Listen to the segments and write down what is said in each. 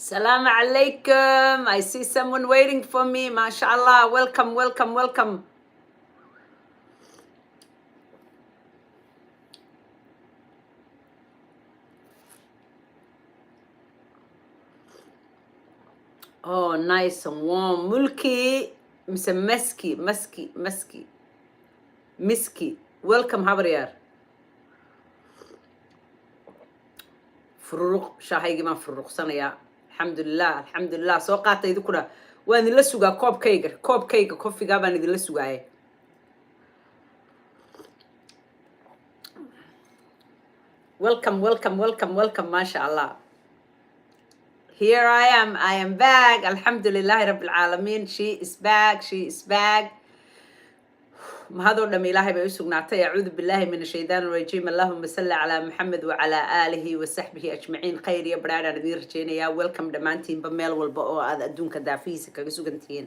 Salam alaikum. I see someone waiting for me. MashaAllah. Welcome, welcome, welcome. Oh, nice and warm. Mulki. Mr. Miski. Welcome, Habariyar. Furuq. Shahaygi ma furuq sanaya. Alhamdulillah. So qaata idukuna. Waan idila sugaa koobkayga coffee-ga baan idila sugaaye. Welcome, MashaAllah. Here I am back. Alhamdulillah Rabbil Alameen. She is back. mahadoo dham ilaahay bay u sugnaatay acuudu billaahi min ashaytaan rajiim allahuma salli calaa maxamed wacalaa aalihi wasaxbihi ajmaciin khayr iyo badhaadhaan idiin rajeynayaa welcome dhammaantiinba meel walba oo aad adduunka daafihiisa kaga sugantihiin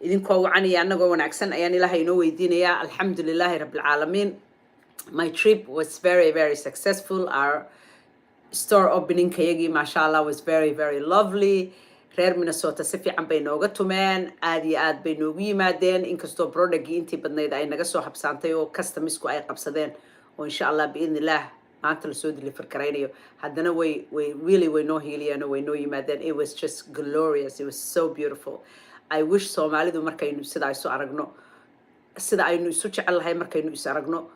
idinkoo wacanaya annagoo wanaagsan ayaan ilaahay inoo weydiinayaa alxamdulilaahi rabbilcaalamiin. My trip was very successful. Our store opening kayagii mashallah was very lovely. reer Minnesota si fiican bay nooga tumeen aad iyo aad bay noogu yimaadeen inkastoo productgii intii badnayd ay naga soo habsaantay oo customisku ay qabsadeen oo insha Allah biidnillah maanta la soo deliver karaynayo haddana way noo hiiliyeen oo way noo yimaadeen. It was just glorious. It was so beautiful. I wish Soomaalidu markaynu sida aynu isu jecel lahay markaynu is aragno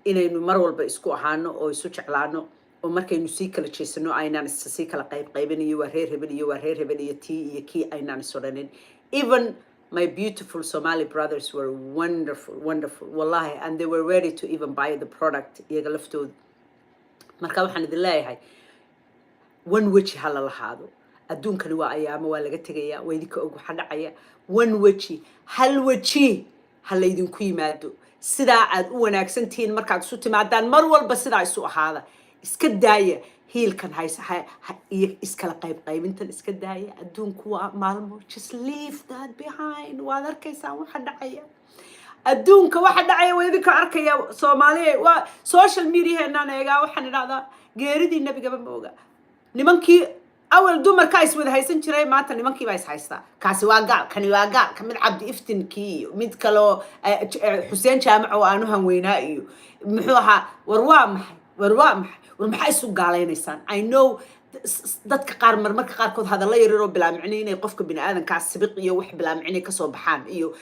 inaynu mar walba isku ahaano oo isu jeclaano oo markaynu sii kala jeesano aynaan sii kala qaybin iyo waa reer hebel iyo tii iyo kii aynaan isodhanin. Even my beautiful Somali brothers were wonderful wallahi, and they were ready to even buy the product iyaga laftooda. marka waxaan idin leeyahay one weji ha la lahaado. adduunkani waa ayaamo waa laga tegayaa waa idinka og waxa dhacaya. one weji hal weji ha laydinku yimaado sidaa aad u wanaagsantihiin markaad isu timaadaan mar walba sidaa isu ahaada. iska daaya hiilkan iyo iskala qaybintan iska daaya. adduunku waa maalmo. Just leave that behind. waad arkaysaan waxa dhacaya adduunka waxa dhacaya waa idinka arkaya. Soomaaliya waa social media heenaan eegaa waxaan idhahdaa geeridii nabigaba ma oga. nimankii awal dumarka is wada haysan jiray maanta nimankii baa is haystaa. kaasi waa gaal kani waa gaal ka mid cabdi iftinkii iyo mid kaloo xuseen jaamac oo aanu hanweynaa iyo muxuu ahaa war maxay isu gaalaynaysan. I know dadka qaar marmarka qaarkood hadalla yaryar oo bilaamicnay inay qofka bini'aadankaas sibiq iyo wax bilaamicnay ka soo baxaan iyo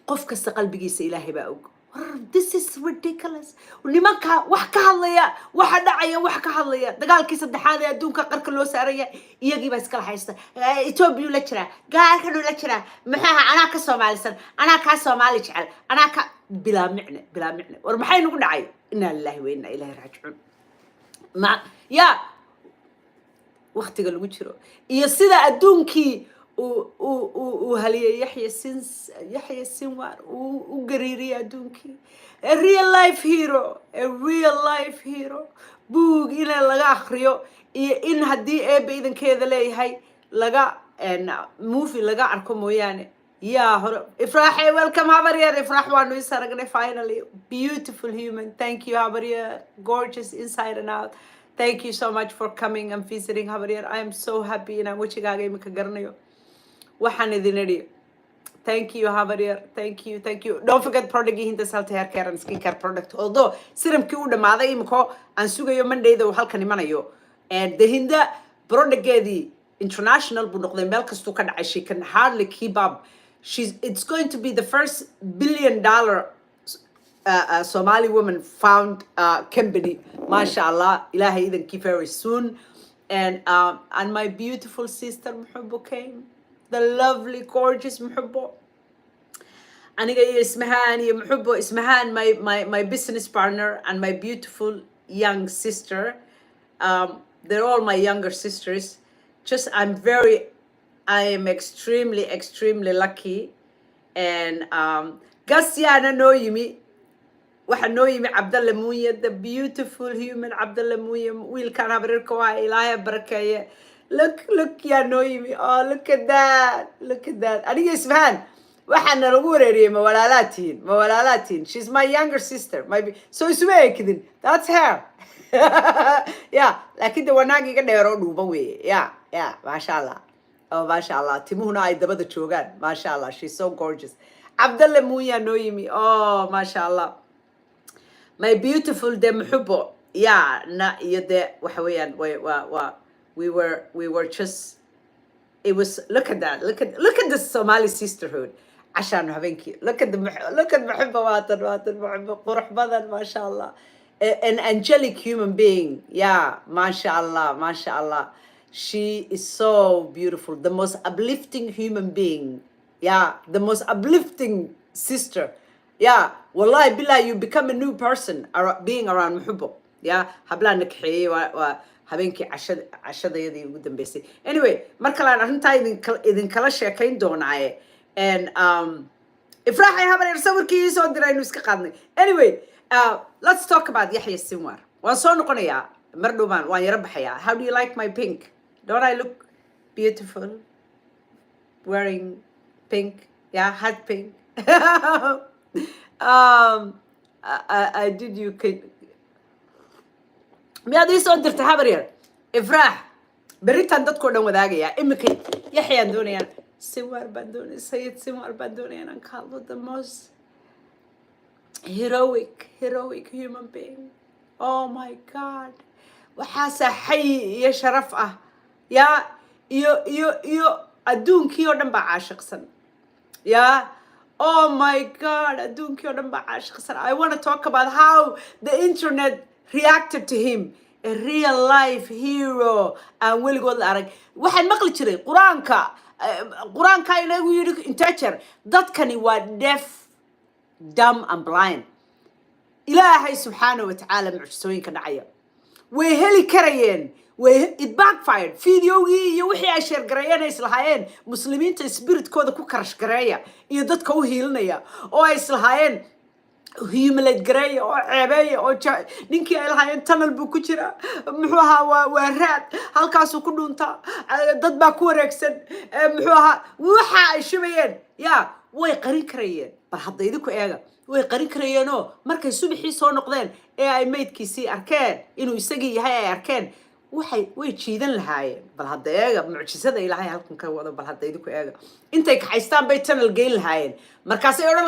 qof kasta qalbigiisa ilaahay baa og. This is ridiculous. nimanka wax ka hadlaya waxa dhacaya wax ka hadlaya dagaalkii saddexaad ee adduunka qarka loo saaraya iyagii baa iskala haysta. Ethiopia la jira gaalkan la jira maxaa anaa ka Soomaalisan anaa ka Soomaali jecel anaa ka bilaamicne war maxay nagu dhacay. inna lillahi wa inna ilayhi raaji'uun. waqtiga lagu jiro iyo sida adduunkii Halyeey Yaxye Sinwar u gariiriyay adduunkii. A real life hero buug in laga akhriyo iyo in haddii eebba idankeeda leeyahay laga movie laga arko mooyaane hore ifraaxay welcome Habariyar. ifraax waanu is aragnay finally. Beautiful human. Thank you Habariyar. Gorgeous inside and out. Thank you so much for coming and visiting Habariyar. I am so happy inaan wajigaaga imika garanayo. waxaan idin idhi thank you Habariyar. Thank you. Don't forget productgii Hinda Salty hair care and skincare product. Although serumkii u dhamaaday imiko aan sugayo Mondayda uu halkan imanayo. And the Hinda productgeedii international buu noqday meel kastuu ka dhacay. She can hardly keep up. It's going to be the first $1 billion Somali woman found company. MashaAllah. Ilahay idankii very soon. And my beautiful sister Muhibbo came. The lovely gorgeous Muhibbo. Aniga iyo Ismahan my business partner and my beautiful young sister. They're all my younger sisters. I am extremely lucky. And Gasyana no yimi. waxa noo yimi Abdalla Muuye, the beautiful human Abdalla Muuye. wiilkaan habarirka waa ilaahay barakeeye. Look ya noo yimi. Oh, look at that. aniga Ismahan waxaana lagu wareeriyay ma walaalaatiin. She's my younger sister. So isuma ekidin. That's her. laakiin de wanaag iga dheeroo dhuuba weeye. yeah, mashallah. Oh, mashallah. Timuhuna ay dabada joogaan. Mashallah. She's so gorgeous. Abdullah Muya Noimi. Oh, mashallah. My beautiful Demhubo. Yeah, na yede wahawayan we were just it was look at the Somali sisterhood. عشان هبنكي look at محبة محبة قرح بدن ما شاء الله, an angelic human being, yeah, mashallah, she is so beautiful, the most uplifting human being, yeah, the most uplifting sister, yeah, wallahi billah, you become a new person being around محبة, yeah, habla نكحي habeenkii cashadayadii ugu dambeysay. Anyway, markalaan arrintaa idinkala sheekayn doonaaye, and ifraaxay habareer sawirkii soo diraynu iska qaadnay. Anyway, let's talk about Yaxye Sinwar. Waan soo noqonayaa mar dhowaan, waan yara baxayaa. How do you like my pink? Don't I look beautiful wearing pink? Yeah, hot pink. I did you could miyaad ii soo dirtay habaryar ifraax beritaan dadkoo dhan wadaagayaa imika yaxyaan doonayaan Sinwar baan doonaya sayid Sinwar baan doonaya inaan ka hadlo, the most heroic human being. Oh my god, waxaasaa xay iyo sharaf ah, yaa iyo adduunkii oo dhan baa caashiqsan, yaa. Oh my god, adduunkii oo dhan baa caashiqsan. I want to talk about how the internet reacted to him, a real life hero and weligood la arag. Waxaan maqli jiray quraanka inagu yiri inteacher dadkani waa deaf, dumb and blind. Ilaahay subhanahu wa ta'ala mucjisooyinka dhacaya way heli karayeen, it backfired. Videogii iyo wixii ay share gareeyeen islahaayeen muslimiinta spiritkooda ku karash gareeya iyo dadka u hiilinaya oo ay islahaayeen humiliate gareeya oo ceebeeya oo ninkii ay lahaayeen tunnel buu ku jira, muxuu ahaa waa raad halkaasuu ku dhuntaa, dad baa ku wareegsan, muxuu ahaa waxa ay shibayeen, yaa way qarin karayeen. bal hadda idinku eega, way qarin karayeenoo markay subaxii soo noqdeen ee ay maydkiisii arkeen inuu isagii yahay ay arkeen, way jiidan lahaayeen. bal hadda eega mucjisada ilaahay halkan ka wado, bal hadda idinku eega intay kaxaystaan bay tunnel geyn lahaayeen, markaasay odhan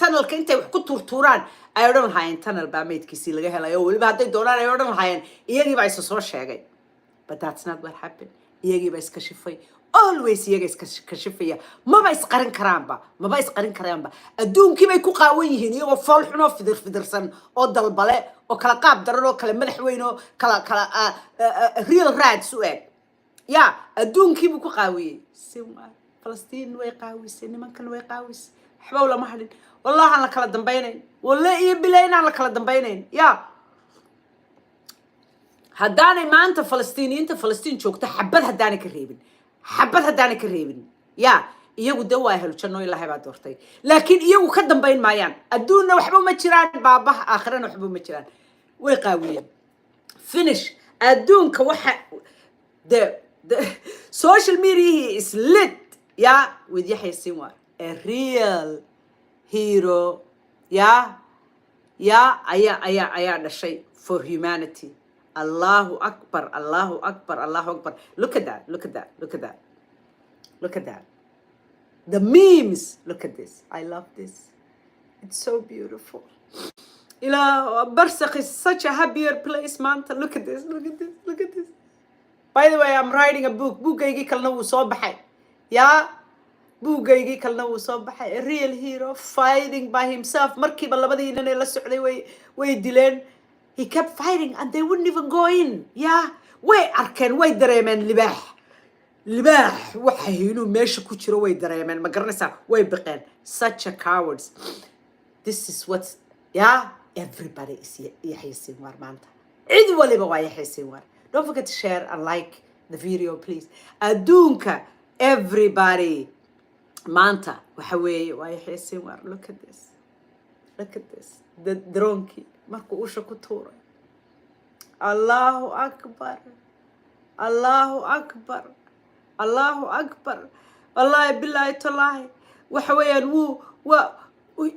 tunnelka intay wax ku turturaan ay odhan lahaayeen tunnel baa maydkiisii laga helay, oo weliba hadday doonaan ay odhan lahaayeen iyagii baa isa soo sheegay. But that's not what happened. iyagii baa iska shifay, always iyaga iska shifaya, maba isqarin karaanba. adduunkii bay ku qaawan yihiin iyagoo fool xun oo fidirsan oo dalbale oo kala qaab daran oo kala madax weyn oo kala real rats u eg, yaa adduunkii buu ku qaawiyey. Sinwar Falastiin way qaawisay, nimankan way qaawisay, waxba lama hadhin. wallahi aan la kala dambaynayn, wallahi iyo bilayn aan la kala dambaynayn, yaa haddaanay maanta Falastiiniyiinta Falastiin joogta xabad haddaanay ka reebin, yaa iyagu de waa helo janno ilaahay baa doortay, laakiin iyagu ka dambayn maayaan. adduunna waxba ma jiraan, baabaha aakhirana waxba ma jiraan, way qaawiyeen. finish adduunka waxa the social media is lit, yeah, with Yaxye Sinwar, a real hero, yeah, ayaa dhashay for humanity. Allahu Akbar. Look at that. The memes, look at this. I love this. It's so beautiful. Barsakh is such a happier place, Manta. Look at this. By the way, I'm writing a book. Buugaygii kalena wuu soo baxay. Yeah? Buugaygii kalena wuu soo baxay. A real hero fighting by himself. Markiiba labadii nin ee la socday way dileen. He kept fighting and they wouldn't even go in. Yeah? Way arkeen, way dareemeen libaax waxay inuu meesha ku jiro, way dareemeen, ma garanaysaa, way baqeen. Such a cowards. This is what's, yeah, everybody is Yaxye Sinwar maanta. Cid waliba waa Yaxye Sinwar. Don't forget to share and like the video, please. Adduunka, everybody maanta waxa weeye waa Yaxye Sinwar. Look at this. The donkey markuu usha ku tuuray. Allahu Akbar. Wallahi billahi tallahi waxa weeyaan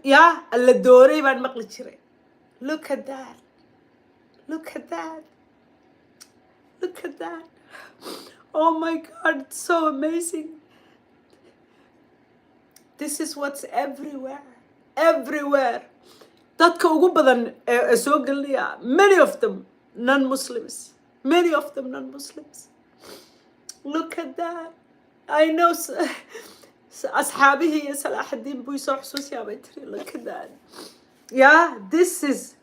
yaa alla dooray baan maqli jiray. Look at that. Oh my God, it's so amazing. This is what's everywhere. Everywhere. Dadka ugu badan ee soo gelinaya, many of them non-Muslims. Many of them non-Muslims. Look at that. I know أصحابه صلاح الدين بويسو حسوس يا بيتري. Look at that. Yeah, this is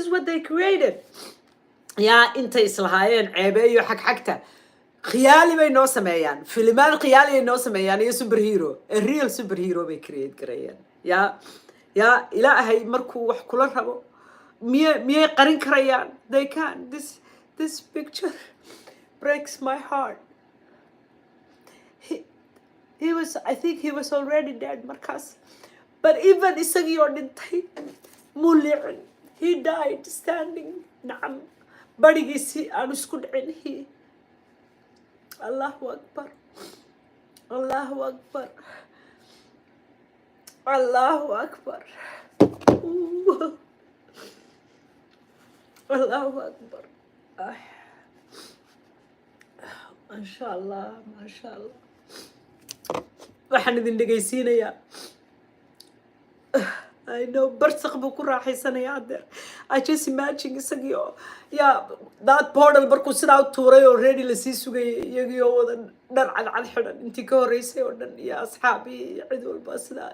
what they created. Yeah, انت إصلاحين عيبيو حق خيالي بي نو سميان فيلمان خيالي نو سميان يا سوبر هيرو الريال سوبر هيرو بي كريت كريان يا إلهي مركو وحكولا ربو مية قرين كريان they can this picture breaks my heart. He was, I think he was already dead markaas, but even isagii oo dhintay mulican, he died standing. نعم barigiisii aan isku dhicin. Allahu Akbar. Allahu Akbar. Allahu Akbar. Allahu Akbar. Mashallah, mashallah. waxaan idin dhegaysiinayaa. I know barsaq buu ku raaxaysanaya adeer. I just imagine isagii oo that portal markuu sidaa u tuuray oo ready la sii sugayay iyagii oo wada dhar cadcad xidhan intii ka horreysay oo dhan iyo asxaabii iyo cid walba sidaa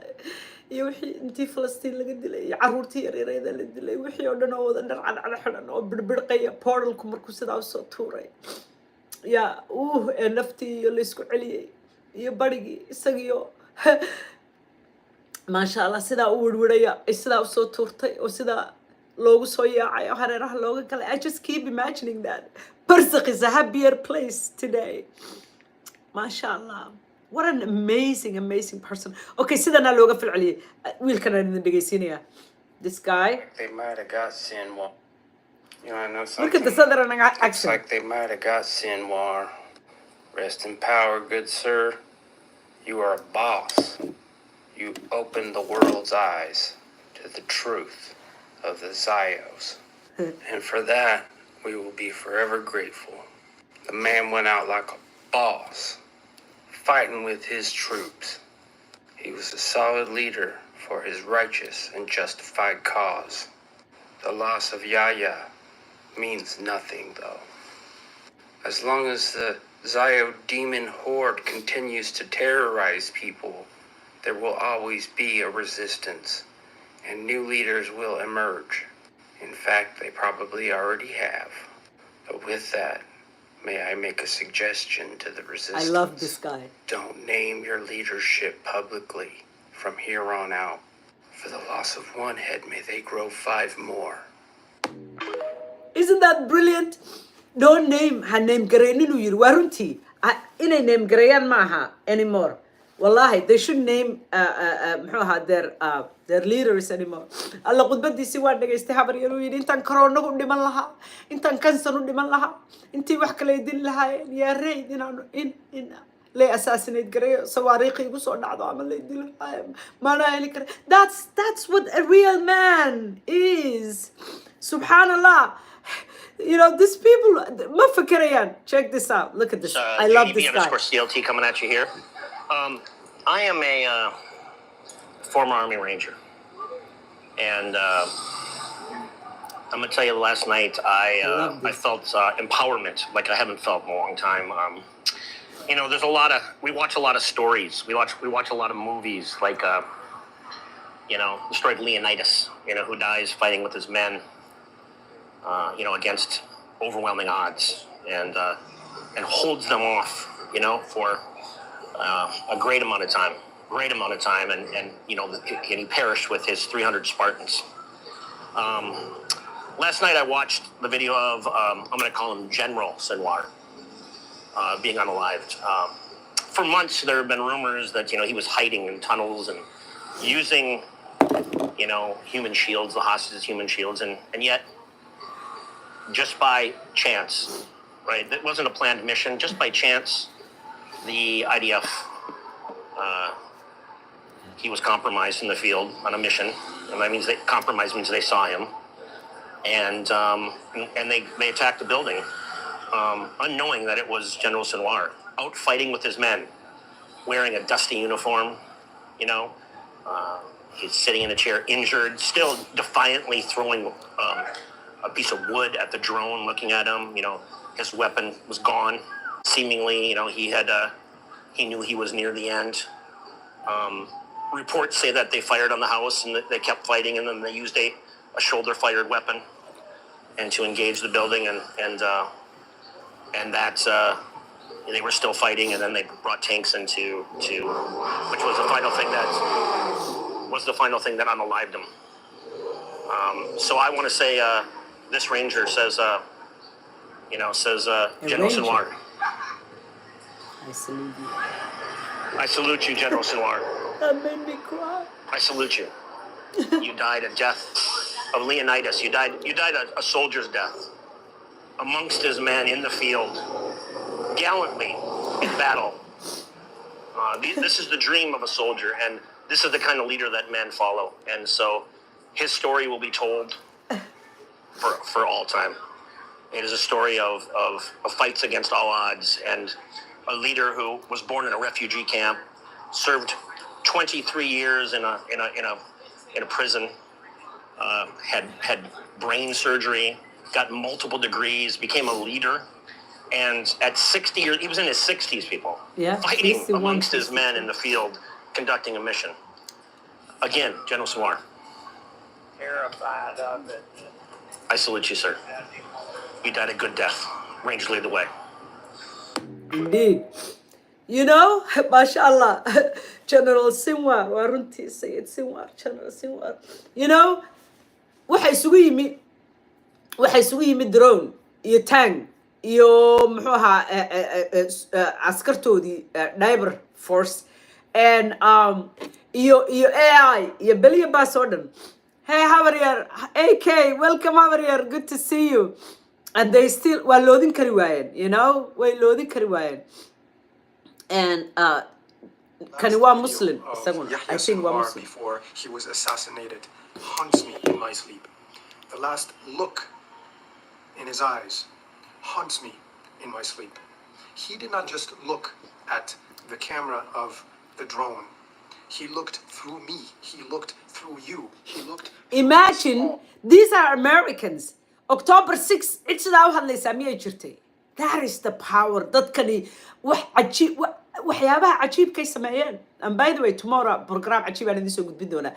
iyo wixii intii Falastiin laga dilay iyo carruurtii yaryarayda la dilay wixii oo dhan oo wada dhar cadcad xidhan oo birbirqaya portalku markuu sidaa u soo tuuray ee naftii iyo la isku celiyay iyo barigii isagii oo maasha Allah sidaa u wirwiraya sidaa u soo tuurtay oo sidaa loogu soo yaacay oo hareeraha looga galay. I just keep imagining that. Barzakh is a happier place today. Masha Allah. What an amazing person. Okay, sidana looga falceliyay wiilkan aan idin dhegaysiinaya. This guy. They might have got Sinwar. You know, I know something. Look at the southern accent. Looks like they might have got Sinwar. Rest in power, good sir. You are a boss. You opened the world's eyes to the truth of the Zayos. And for that, we will be forever grateful. The man went out like a boss, fighting with his troops. He was a solid leader for his righteous and justified cause. The loss of Yaxye means nothing, though. As long as the Zayo demon horde continues to terrorize people, there will always be a resistance, and new leaders will emerge. In fact, they probably already have. But with that, may I make a suggestion to the resistance? I love this guy. Don't name your leadership publicly from here on out. For the loss of one head, may they grow 5 more. Isn't that brilliant? Don't name her name garaynin uu yiri waa runtii inay name garayaan maaha anymore. Wallahi they should name muxuu ahaa their leaders anymore. alla qudbadiisii waa dhageystay habar yar uu yiri intaan corona u dhiman lahaa intaan cancer u dhiman lahaa intii wax kale dil lahaayeen yaa reed inaan in lay assassinate gareeyo sawaariikh igu soo dhacdo ama lay dilo maana heli kare. That's what a real man is. Subhanallah. You know, these people, check this out. Look at this. I love this guy. CLT coming at you here. I am a former Army Ranger. And I'm going to tell you, last night I felt empowerment like I haven't felt in a long time. You know, we watch a lot of stories. We watch a lot of movies like, you know, the story of Leonidas, you know, who dies fighting with his men. You know, against overwhelming odds, and holds them off, you know, for a great amount of time, and you know, and he perished with his 300 Spartans. Last night I watched the video of I'm going to call him General Sinwar being unalived. For months there have been rumors that, you know, he was hiding in tunnels and using, you know, human shields, the hostages' human shields, and yet, just by chance, right? It wasn't a planned mission. Just by chance, the IDF, he was compromised in the field on a mission, and that means compromised means they saw him, and they attacked the building, unknowing that it was General Sinwar. out fighting with his men, wearing a dusty uniform, you know. He's sitting in a chair, injured, still defiantly throwing a piece of wood at the drone, looking at him. You know, his weapon was gone. Seemingly, you know, he knew he was near the end. Reports say that they fired on the house and that they kept fighting, and then they used a shoulder-fired weapon and to engage the building, and that they were still fighting, and then they brought tanks into which was the final thing that unalived him. So I want to say this ranger says General Sinwar. I salute you. I salute you, General Sinwar. That made me cry. I salute you. You died a death of Leonidas. You died a soldier's death amongst his men in the field, gallantly in battle. This is the dream of a soldier, and this is the kind of leader that men follow. And so his story will be told for all time. It is a story of fights against all odds, and a leader who was born in a refugee camp, served 23 years in a prison, had brain surgery, got multiple degrees, became a leader, and at 60 years, he was in his 60s, people, fighting amongst his men in the field, conducting a mission. Again, General Sinwar. Terrified of it. I salute you, sir. You died a good death. Ranger, lead the way. Indeed. You know, mashallah, General Sinwar, warunti Sayyid Sinwar, General Sinwar. You know, waxay isugu yimid drone iyo tank iyo muxuu ahaa askartoodii cyber force and iyo AI iyo beliya baas oo dhan. Hey Havariyar, AK, welcome Havariyar, good to see you. And they still waa loodin kari waayeen, you know, way loodin kari waayeen. And kani waa Muslim, I think waa Muslim. Before he was assassinated haunts me in my sleep. The last look in his eyes haunts me in my sleep. He did not just look at the camera of the drone. He looked through me. He looked through you. He looked. Imagine these are Americans. October 6th, it's now hadlaysaa miyay jirtay. That is the power. Dadkani waxyaabaha cajiibkay sameeyeen. And by the way, tomorrow program cajiib aan idin soo gudbin doonaa.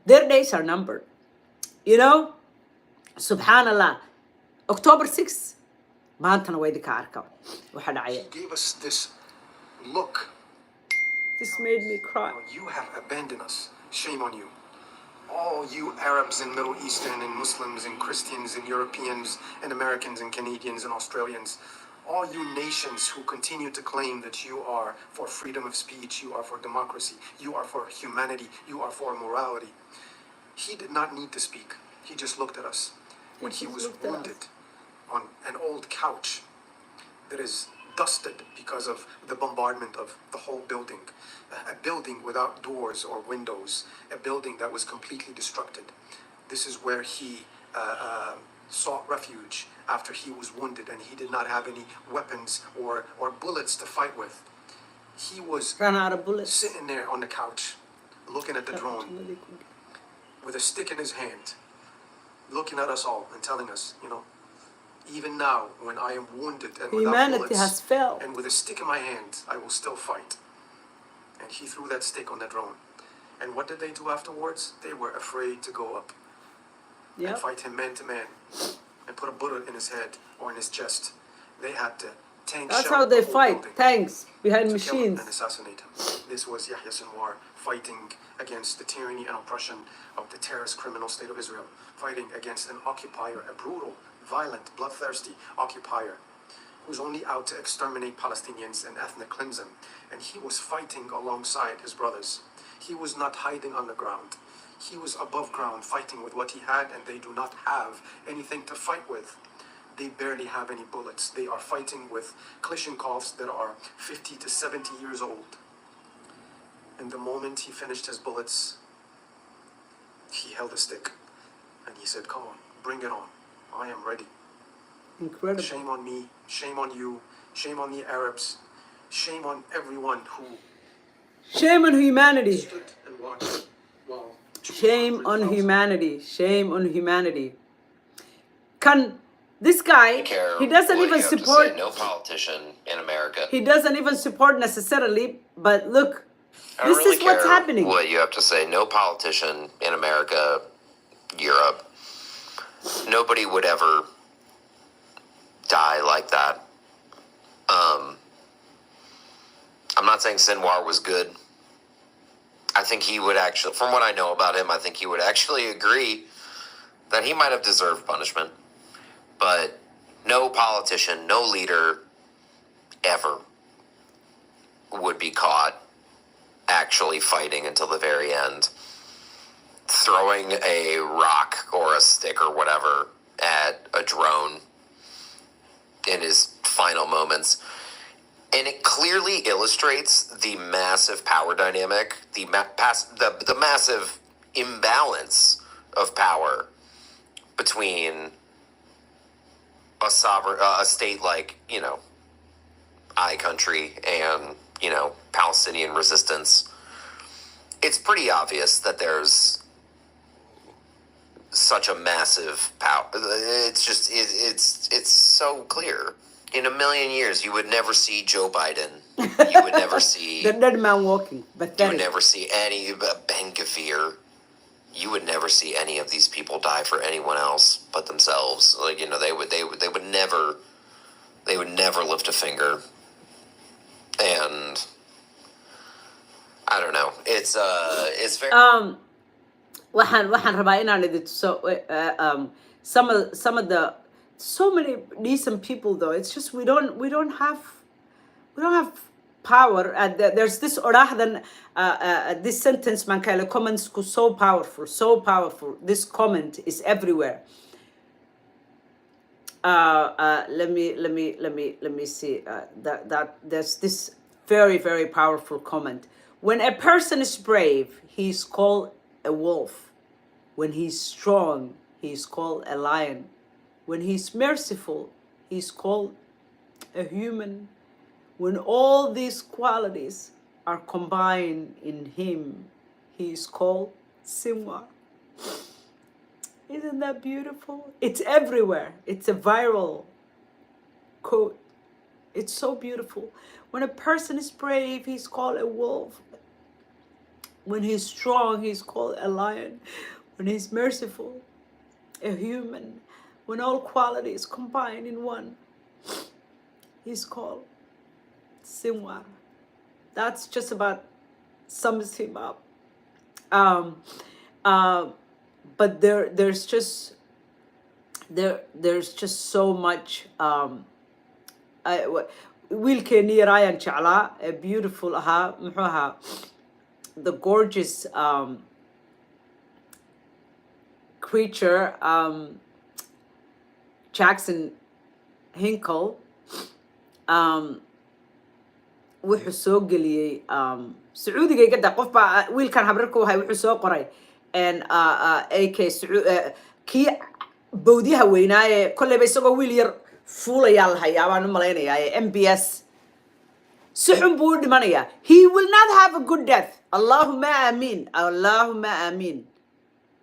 Their days are numbered. You know? Subhanallah. October 6th, maantana waa idinka arka. Waxa dhacaya. He gave us this look. This made me cry. You have abandoned us. Shame on you. All you Arabs and Middle Eastern and Muslims and Christians and Europeans and Americans and Canadians and Australians, all you nations who continue to claim that you are for freedom of speech, you are for democracy, you are for humanity, you are for morality. He did not need to speak. He just looked at us. When he was wounded on an old couch that is dusted because of the bombardment of the whole building, a building without doors or windows, a building that was completely destructed. This is where he sought refuge after he was wounded and he did not have any weapons or bullets to fight with. He was Ran out of bullets. sitting there on the couch, looking at the drone, with a stick in his hand, looking at us all and telling us, you know, even now, when I am wounded and without Humanity bullets, has failed. and with a stick in my hand, I will still fight. And he threw that stick on the drone. And what did they do afterwards? They were afraid to go up and fight him man to man and put a bullet in his head or in his chest. They had to tank That's shell how they the whole fight. building Tanks behind to kill him machines. and assassinate him. This was Yaxye Sinwar fighting against the tyranny and oppression of the terrorist criminal state of Israel, fighting against an occupier, a brutal, violent, bloodthirsty occupier who's only out to exterminate Palestinians and ethnic cleanse them. And he was fighting alongside his brothers. He was not hiding on the ground. He was above ground fighting with what he had, and they do not have anything to fight with. They barely have any bullets. They are fighting with Kalashnikovs that are 50 to 70 years old. And the moment he finished his bullets, he held a stick and he said, "Come on, bring it on. I am ready. Incredible. Shame on me, shame on you, Shame on the Arabs. Shame on everyone who Shame on humanity. stood and watched while Shame on 200,000 humanity. Shame on humanity. This guy, care he doesn't what even you have to support, say. No politician in America. he doesn't even support necessarily, but look, I don't this really is what's care happening. what you have to say. No politician in America, Europe, nobody would ever die like that. I'm not saying Sinwar was good. I think he would actually, from what I know about him, I think he would actually agree that he might have deserved punishment. But no politician, no leader ever would be caught actually fighting until the very end, throwing a rock or a stick or whatever at a drone in his final moments. And it clearly illustrates the massive power dynamic, the massive imbalance of power between a sovereign, a state like, I country and, Palestinian resistance. It's pretty obvious that there's such a massive power. It's just, it's so clear. In a million years, you would never see Joe Biden. You would never see... The dead man walking. You would Pathetic. never see any... Ben Gvir. You would never see any of these people die for anyone else but themselves. Like, they would never lift a finger. And I don't know. It's very... waxaan rabaa inaan idin tuso some of the so many decent people though. It's just we don't have power. There's this orahdan this sentence man kale comments so powerful. This comment is everywhere. Let me see that there's this very, very powerful comment. When a person is brave, he's called a wolf. When he's strong, he's called a lion. When he's merciful, he's called a human. When all these qualities are combined in him, he's called Sinwar. Isn't that beautiful? It's everywhere. It's a viral quote. It's so beautiful. When a person is brave, he's called a wolf. When he's strong, he's called a lion. When he's merciful, a human. When all qualities combine in one, he's called Sinwar. That's just about sums him up. But there's just so much. Wiilkeeni yaraayan jeclaa ee beautiful ahaa muxuu ahaa the gorgeous creature Jackson Hinkle wuxuu soo geliyey Sacuudiga igada qof baa wiilkan habrarka wahay wuxuu soo qoray and AK kii bowdiyaha weynaaye kolleyba isagoo wiil yar fuulayaa la hayaa baan u malaynayaa MBS si xun buu u dhimanayaa. He will not have a good death. Allahumma amiin. Allahumma amiin.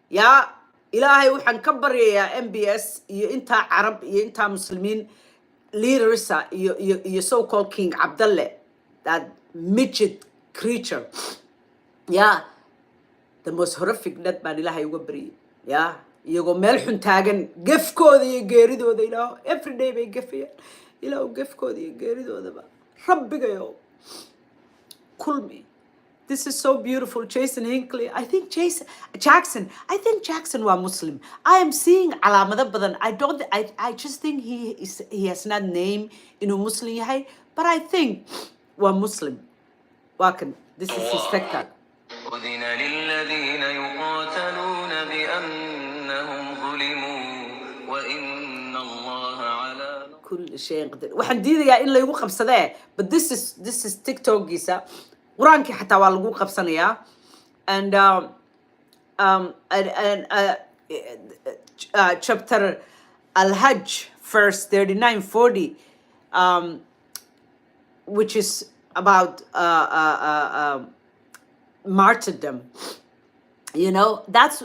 yaa ilaahay waxaan ka baryayaa MBS iyo intaa carab iyo intaa muslimiin leadersa iyo so called King Abdullah, that midget creature. Yeah, the most horrific death baan ilaahay uga baryay. Yeah, iyagoo meel xun taagan gefkooda iyo geeridooda ilaaho every day bay gefayaan ilaaho gefkooda iyo geeridoodaba rabbigayo kulmi. This is so beautiful. Jason Hinckley. I think Jackson was Muslim. I am seeing alamada badan. I just think he has not named Muslim yahay, but I think was Muslim. Wakan. This is his TikTok. أذن للذين يقاتلون بأنهم ظلموا وإن الله على كل شيء قدر. waxaan diidayaa in la igu qabsadee, but this is TikTok giisa. Quraanki xataa waa lagu qabsanayaa. And chapter Al-Hajj verse 39-40 which is about martyrdom. You know, that's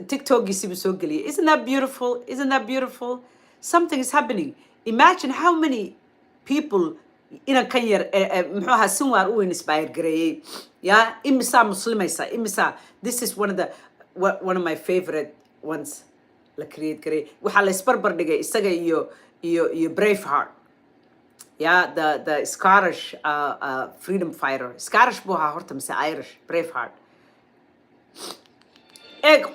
TikTok is so geliya. Isn't that beautiful? Isn't that beautiful? Something is happening. Imagine how many people in a Kenya, Sinwar who inspired Gray. Yeah, imisa Muslimaysa, imisa. This is one of my favorite ones. La create Gray. Waxa la isbarbar dhigay isaga iyo Braveheart. Yeah, the Scottish freedom fighter. Scottish buu ahaa horta mise Irish Braveheart. Egg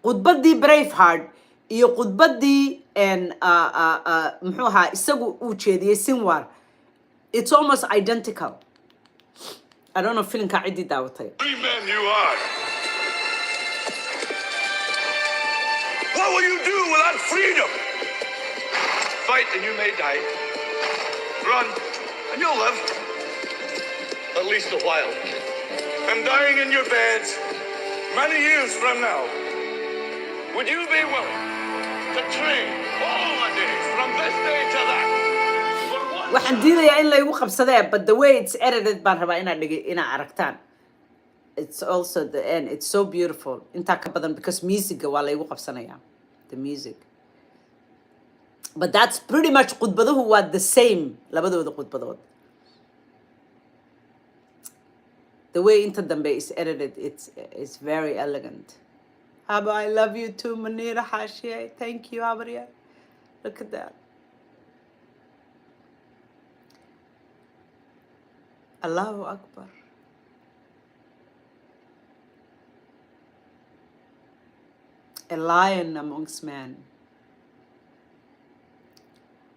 khudbadii Braveheart iyo khudbadii muxuu ahaa isagu uu jeediyey Sinwar. It's almost identical. I don't know feeling ka cidii daawatay. Free men you are. What will you do without freedom? Fight and you may die. Run and you'll live. At least a while. And dying in your beds many years from now. Would you be willing to trade all the days from this day to that? waxaan diidayaa in laygu qabsadee, but the way it's edited baan rabaa inaa aragtaan. It's also the end. It's so beautiful. Intaa ka badan because music waa laygu qabsanayaa. The music. But that's pretty much khudbaduhu waa the same. Labadooda khudbadood. The way inta dambe is edited, it's very elegant. Haba, I love you too, Manira Halyeey. Thank you, Abriya. Look at that. Allahu Akbar. A lion amongst men.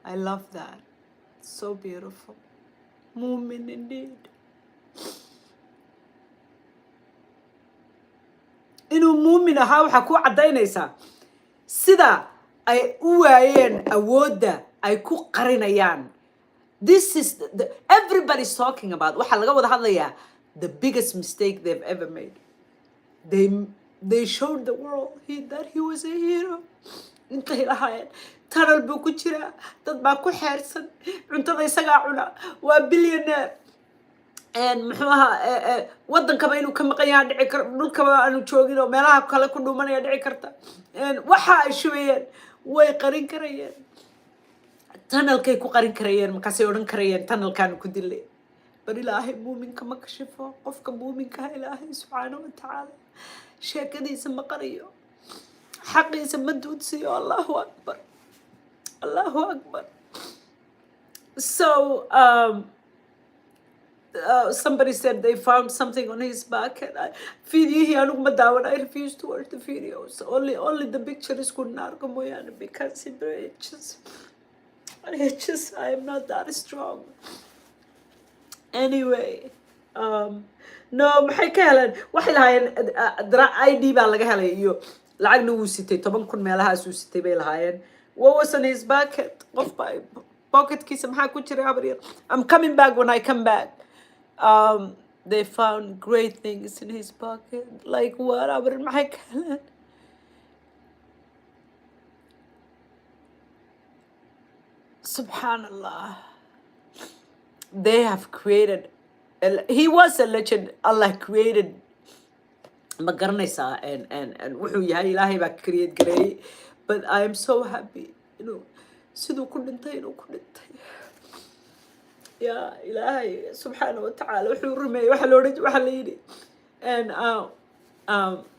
I love that. It's so beautiful. Mu'min indeed. Inuu muumin ahaa waxaa ku cadaynaysaa sida ay u waayeen awoodda ay ku qarinayaan. This is everybody's talking about. Waxaa laga wada hadlayaa the biggest mistake they've ever made. They showed the world that he was a hero. Intay lahaayeen tunnel buu ku jiraa, dad baa ku xeersan, cuntada isagaa cuna, waa billionaire. And muxuu ahaa wadankaba inuu ka maqan yahay dhici kar dhulkaba aanu joogin oo meelaha kale ku dhuumanaya dhici karta. Waxa ay shubayeen way qarin karayeen. Tunnelkay ku qarin karayeen, markaasay odhan karayeen tunnelkaanu ku dilay. Bar ilaahay muuminka ma kashifo, qofka muuminka ilaahay subxaanahu wa tacaala sheekadiisa ma qariyo, xaqiisa ma duudsiyo. Allahu Akbar. Allahu Akbar. So somebody said they found something on his back, and I refused to watch the videos. Only the picture is good because I am not that strong. Anyway, no, maxay ka heleen waxay lahaayeen ID baa laga helay iyo lacagna wuu sitay 10 kun meelahaas uu sitay bay lahaayeen. What was on his pocket? Qof baa pocketkiisa maxaa ku jiray abriya? I'm coming back when I come back. They found great things in his pocket. Like what? Maxay ka heleen? Subhanallah. They have created. He was a legend. Allah created. Ma garanaysaa and wuxuu yahay Ilaahay baa create gareeyay. But I am so happy. Siduu ku dhintay inuu ku dhintay. Ya Ilaahay subxaanahu wa tacaala wuxuu rumeeyay waxa la yidhi. And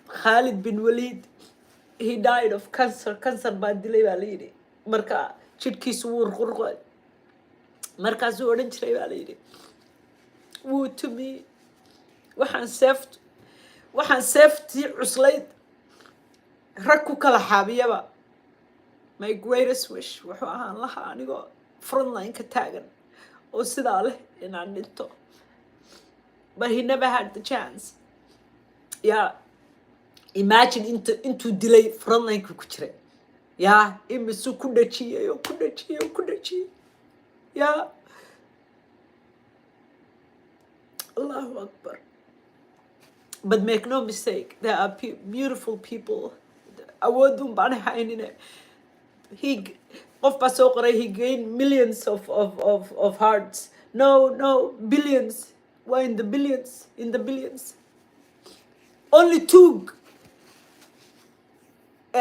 Khalid bin Walid, he died of cancer. Cancer baa dilay baa la yidhi. Marka jidhkiisu wuu qurqurqay. Markaasuu odhan jiray baa la yidhi. Wuu tumi. Waxaan seeftii cuslayd rag ku kala xaabiyaba. My greatest wish wuxuu ahaan lahaa anigoo frontline ka taagan oo sidaa leh inaan dhinto. But he never had the chance. Yeah. Imagine intuu dilay frontline-ka ku jiray. Yeah. Imisuu ku dhajiyay. Yeah. Allahu Akbar. But make no mistake, there are beautiful people. Awoodun baan haynine. He gained millions of hearts. no, billions. Why in the billions? In the billions. Only two.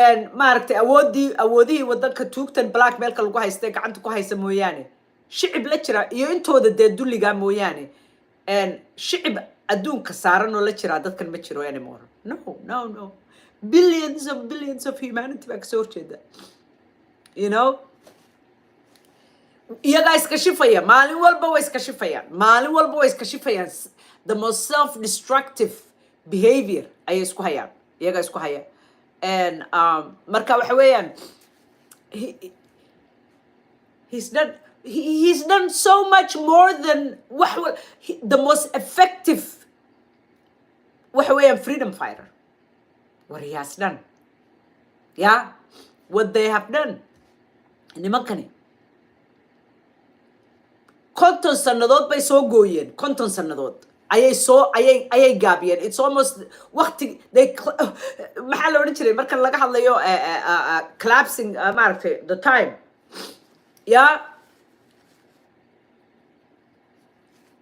And maaragtay awoodihii wadanka tuugtan blackmailka lagu haystay gacanta ku haysa mooyaane shicib la jira iyo intooda dee dulligaa mooyaane shicib adduunka saaran oo la jiraa dadkan ma jiro anymore. No. Billions of humanity baa kasoo horjeeda. You know, iyagaa iska shifaya maalin walba way iska shifayaan the most self-destructive behavior ayay isku hayaan iyagaa isku haya. And marka waxa weeyaan he's done so much more than the most effective waxa weeyaan freedom fighter. What he has done, yeah, what they have done. Nimankani 50 sannadood bay soo gooyeen 50 sannadood ayay gaabiyeen. It's almost waqti they maxaa la odhan jiray marka laga hadlayo collapsing maaragtay the time, yeah,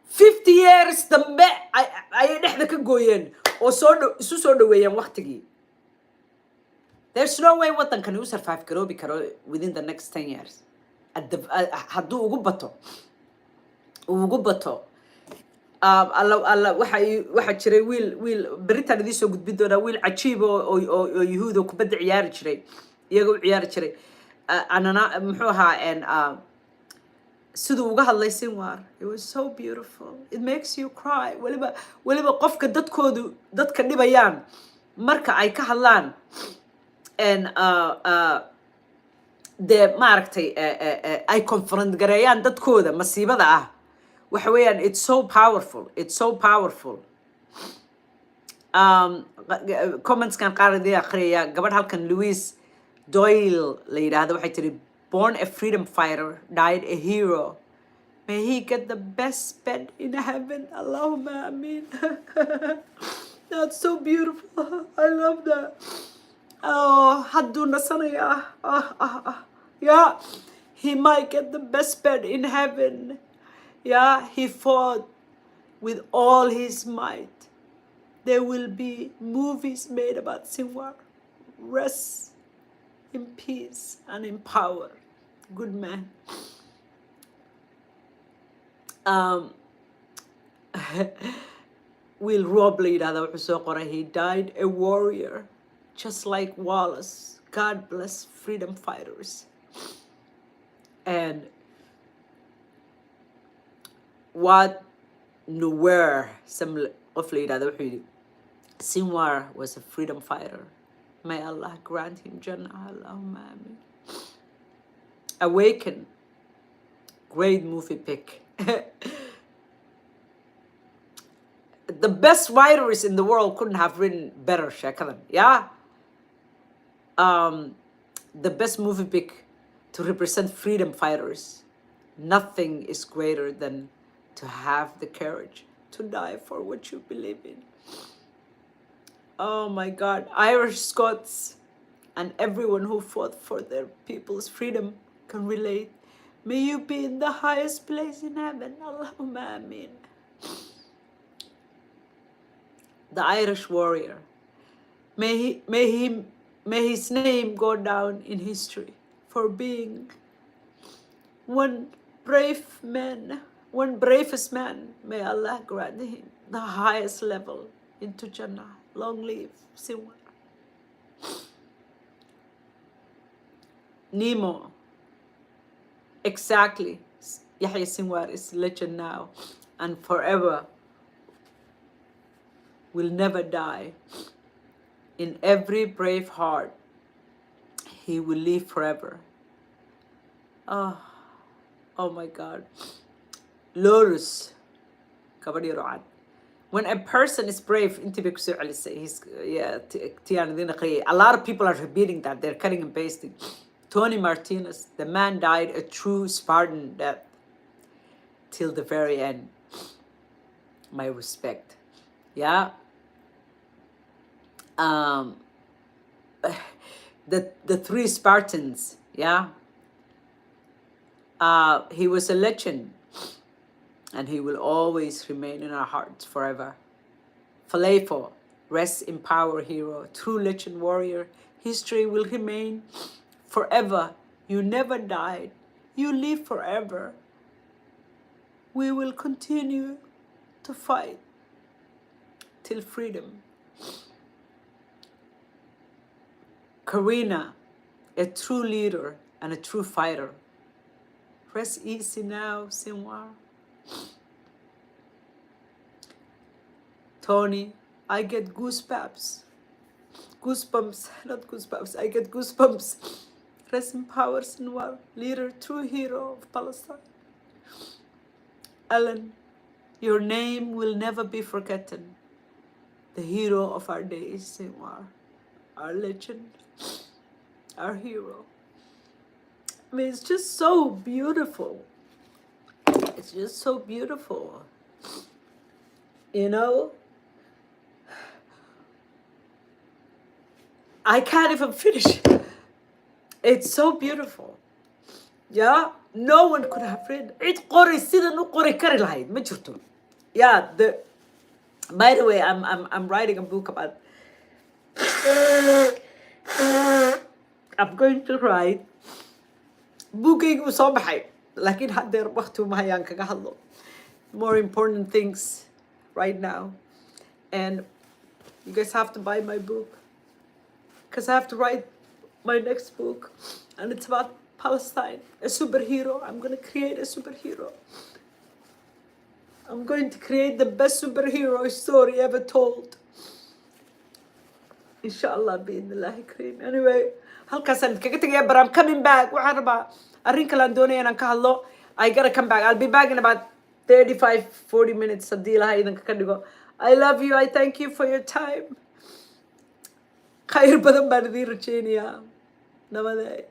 50 years dambe ayay dhexda ka gooyeen oo isu soo dhaweeyeen waqtigii. There's no way wadankani u survive garoobi karo within the next 10 years. Hadduu ugu bato alla waxa jiray wiil beritaan idin soo gudbin doonaa wiil cajiib oo yuhuud oo kubadda ciyaari jiray iyaga u ciyaari jiray anana muxuu ahaa siduu uga hadlay Sinwar. It was so beautiful. It makes you cry. waliba qofka dadka dhibayaan marka ay ka hadlaan dee maaragtay ay confront gareeyaan dadkooda masiibada ah. waxa weeyaan it's so powerful. Comments kan qaar idin akhriya gabadh halkan Louise Doyle la yidhaahdo waxay tiri born a freedom fighter, died a hero. May he get the best bed in heaven. Allahumma ameen. That's so beautiful. I love that. Oh, hadduu nasanaya. Yeah, he might get the best bed in heaven. Yeah, he fought with all his might. There will be movies made about Sinwar. Rest in peace and in power. Good man. Will Rob yidhahda wuxuu soo qoray he died a warrior just like Wallace. God bless freedom fighters. And what nowhere some of yidhahda wuxuu yidhi Sinwar was a freedom fighter. May Allah grant him Jannah. Allahumma ameen. Awaken. Great movie pick. The best writers in the world couldn't have written better Shacabka. Yeah. The best movie pick to represent freedom fighters. Nothing is greater than to have the courage to die for what you believe in. Oh my God, Irish Scots and everyone who fought for their people's freedom can relate. May you be in the highest place in heaven. Allahumma ameen. The Irish warrior. May his name go down in history for being one bravest man. May Allah grant him the highest level into Jannah. Long live Sinwar. Nemo. Exactly. Yaxye Sinwar is legend now and forever. Will never die. In every brave heart, he will live forever. Oh my God. Lorus. Kabadi Road. When a person is brave, a lot of people are repeating that. They're cutting and pasting. Tony Martinez, the man died a true Spartan death till the very end. My respect. Yeah. The 3 Spartans. Yeah. He was a legend. and he will always remain in our hearts forever. Falcelintii, rest in power, hero, true legend warrior. History will remain forever. You never died. You live forever. We will continue to fight till freedom. Karina, a true leader and a true fighter. Rest easy now, Sinwar. Tony, I get goosebumps. Goosebumps, not goosebumps. I get goosebumps. Rest in power, Sinwar, leader, true hero of Palestine. Alan, your name will never be forgotten. The hero of our days, Sinwar, our legend, our hero. I mean, it's just so beautiful. It's just so beautiful. You know? I can't even finish. It's so beautiful. Yeah? No one could have read. It qori sidan u qori kari lahayd ma jirto. Yeah, by the way, I'm writing a book about I'm going to write bookaygu soo baxay laakiin haddeer waqti uma hayaan kaga hadlo more important things right now, and you guys have to buy my book because I have to write my next book, and it's about Palestine, a superhero. I'm going to create a superhero. I'm going to create the best superhero story ever told. Inshallah, bi'idhnillahi kareem. Anyway, halkaasaan kaga tegaya, but I'm coming back. Waxaan rabaa arrin kale aan doonaya inaan ka hadlo. I gotta come back. I'll be back in about 35-40 minutes haddii ilahay idinka ka dhigo. I love you. I thank you for your time. Khayr badan baan idiin rajaynayaa. Nabadee.